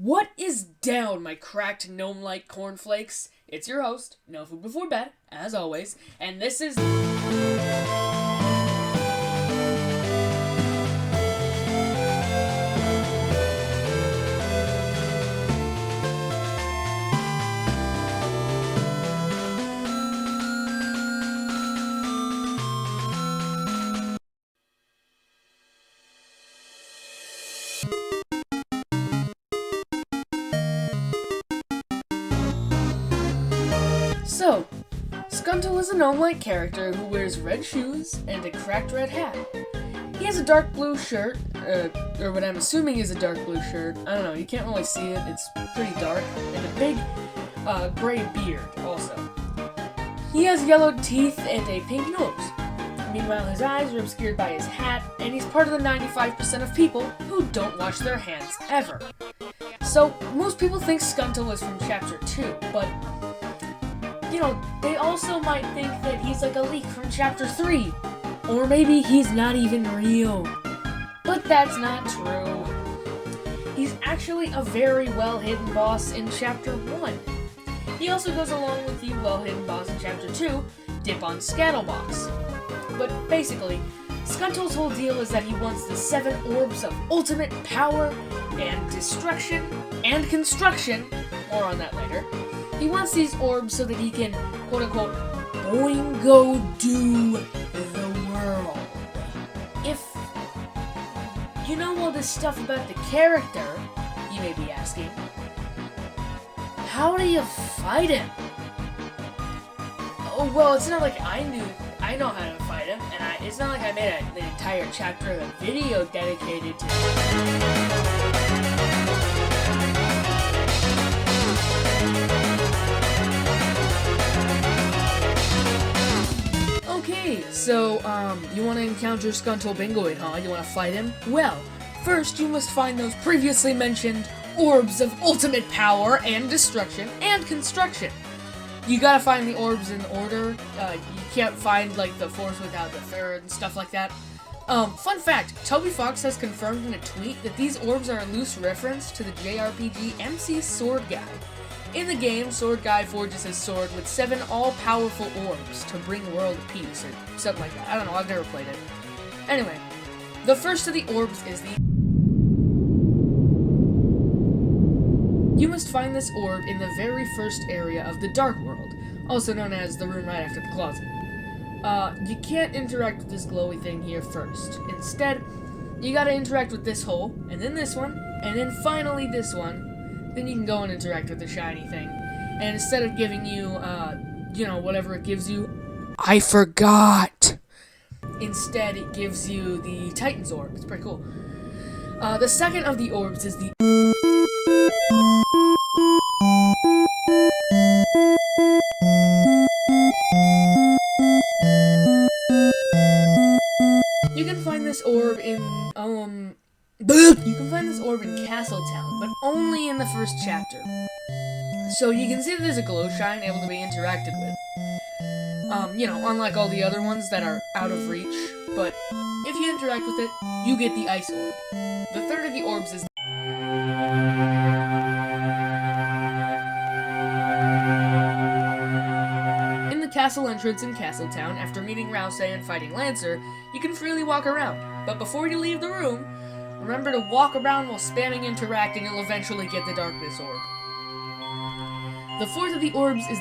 What is down, my cracked gnome-like cornflakes? It's your host, No Food Before Bed, as always, and this is... So, Skuntle is a gnome-like character who wears red shoes and a cracked red hat. He has a dark blue shirt, or what I'm assuming is a dark blue shirt. I don't know, you can't really see it, it's pretty dark, and a big, gray beard, also. He has yellowed teeth and a pink nose. Meanwhile, his eyes are obscured by his hat, and he's part of the 95% of people who don't wash their hands ever. So, most people think Skuntle is from Chapter 2, but... you know, they also might think that he's like a leak from Chapter 3. Or maybe he's not even real. But that's not true. He's actually a very well-hidden boss in Chapter 1. He also goes along with the well-hidden boss in Chapter 2, Dip on Scattlebox. But basically, Skuntle's whole deal is that he wants the 7 orbs of ultimate power and destruction and construction. More on that later. He wants these orbs so that he can, quote-unquote, boingo do the world. If you know all this stuff about the character, you may be asking, how do you fight him? Oh, well, it's not like I know how to fight him, and it's not like I made an entire chapter of a video dedicated to him. Okay, so, you want to encounter Skuntle Bingoid, huh? You want to fight him? Well, first you must find those previously mentioned orbs of ultimate power and destruction and construction. You gotta find the orbs in order. You can't find, like, the fourth without the third and stuff like that. Fun fact, Toby Fox has confirmed in a tweet that these orbs are a loose reference to the JRPG MC Sword Guy. In the game, Sword Guy forges his sword with 7 all-powerful orbs to bring world peace, or something like that. I don't know, I've never played it. Anyway, the first of the orbs is the... You must find this orb in the very first area of the Dark World, also known as the room right after the closet. You can't interact with this glowy thing here first. Instead, you gotta interact with this hole, and then this one, and then finally this one. Then you can go and interact with the shiny thing. And instead of giving you, whatever it gives you, I forgot! Instead, it gives you the Titan's Orb. It's pretty cool. The second of the orbs is the... You can find this orb in, You can find this orb in Castletown, but only in the first chapter. So you can see that there's a glow shine able to be interacted with. Unlike all the other ones that are out of reach, but if you interact with it, you get the ice orb. The third of the orbs is... In the castle entrance in Castletown, after meeting Rouse and fighting Lancer, you can freely walk around, but before you leave the room, remember to walk around while spamming interact and you'll eventually get the darkness orb. The fourth of the orbs is...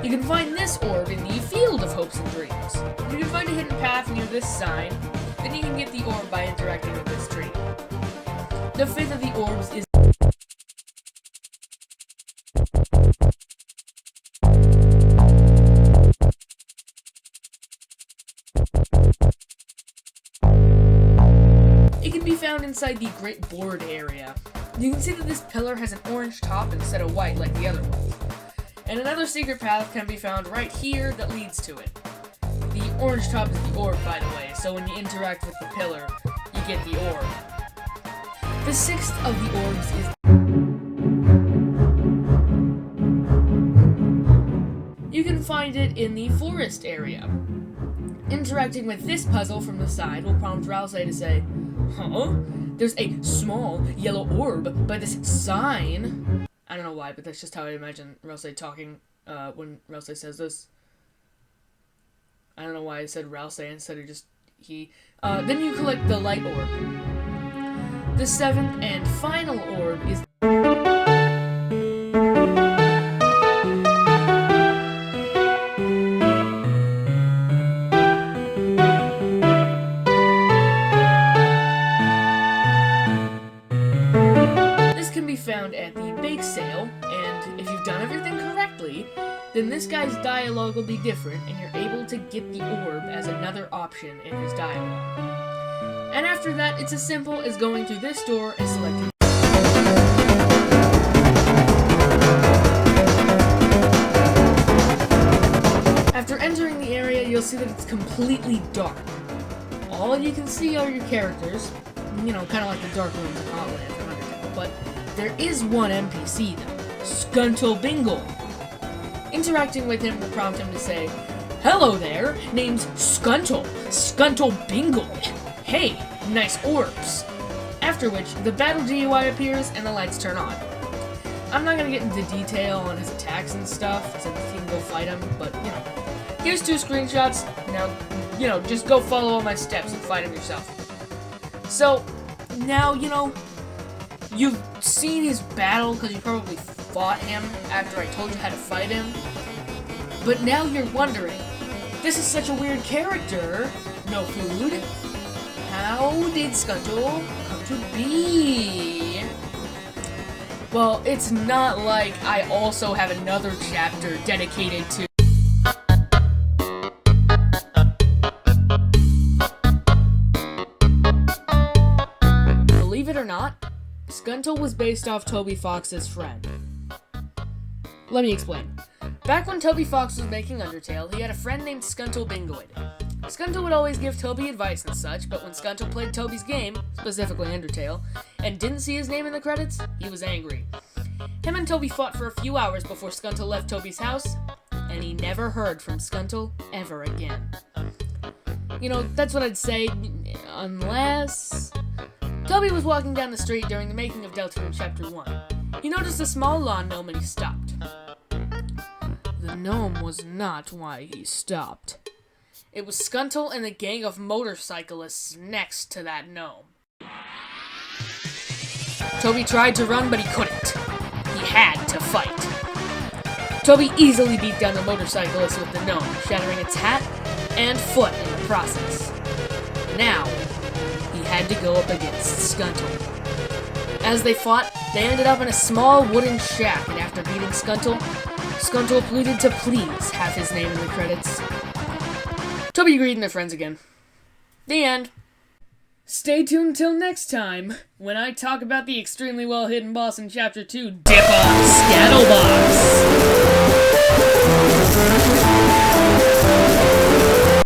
You can find this orb in the Field of Hopes and Dreams. You can find a hidden path near this sign, then you can get the orb by interacting with this tree. The fifth of the orbs is... It can be found inside the Great Board area. You can see that this pillar has an orange top instead of white like the other ones. And another secret path can be found right here that leads to it. The orange top is the orb, by the way, so when you interact with the pillar, you get the orb. The sixth of the orbs is... You can find it in the forest area. Interacting with this puzzle from the side will prompt Rousey to say, huh? There's a small yellow orb by this sign. I don't know why, but that's just how I imagine Rousey talking when Rousey says this. I don't know why I said Rousey instead of just he. Then you collect the light orb. The seventh and final orb is... found at the bake sale, and if you've done everything correctly, then this guy's dialogue will be different, and you're able to get the orb as another option in his dialogue. And after that, it's as simple as going through this door and selecting. After entering the area, you'll see that it's completely dark. All you can see are your characters, you know, kind of like the dark rooms in Hotland from Undertale, but there is one NPC, though, Skuntle Bingoid. Interacting with him will prompt him to say, hello there, name's Skuntle Bingoid. Hey, nice orbs. After which, the battle GUI appears and the lights turn on. I'm not going to get into detail on his attacks and stuff, so you can go fight him, but, you know, here's 2 screenshots. Now, you know, just go follow all my steps and fight him yourself. So, now, you know, you've seen his battle because you probably fought him after I told you how to fight him. But now you're wondering, this is such a weird character. No food. How did Skuntle come to be? Well, it's not like I also have another chapter dedicated to... Believe it or not, Skuntle was based off Toby Fox's friend. Let me explain. Back when Toby Fox was making Undertale, he had a friend named Skuntle Bingoid. Skuntle would always give Toby advice and such, but when Skuntle played Toby's game, specifically Undertale, and didn't see his name in the credits, he was angry. Him and Toby fought for a few hours before Skuntle left Toby's house, and he never heard from Skuntle ever again. You know, that's what I'd say, unless... Toby was walking down the street during the making of Deltarune Chapter 1. He noticed a small lawn gnome and he stopped. The gnome was not why he stopped. It was Skuntle and the gang of motorcyclists next to that gnome. Toby tried to run, but he couldn't. He had to fight. Toby easily beat down the motorcyclist with the gnome, shattering its hat and foot in the process. Now, he had to go up against Skuntle. As they fought, they ended up in a small wooden shack, and after beating Skuntle, Skuntle pleaded to please have his name in the credits. Toby agreed and they're friends again. The end. Stay tuned till next time, when I talk about the extremely well-hidden boss in Chapter 2, Dip-Off Scattlebox!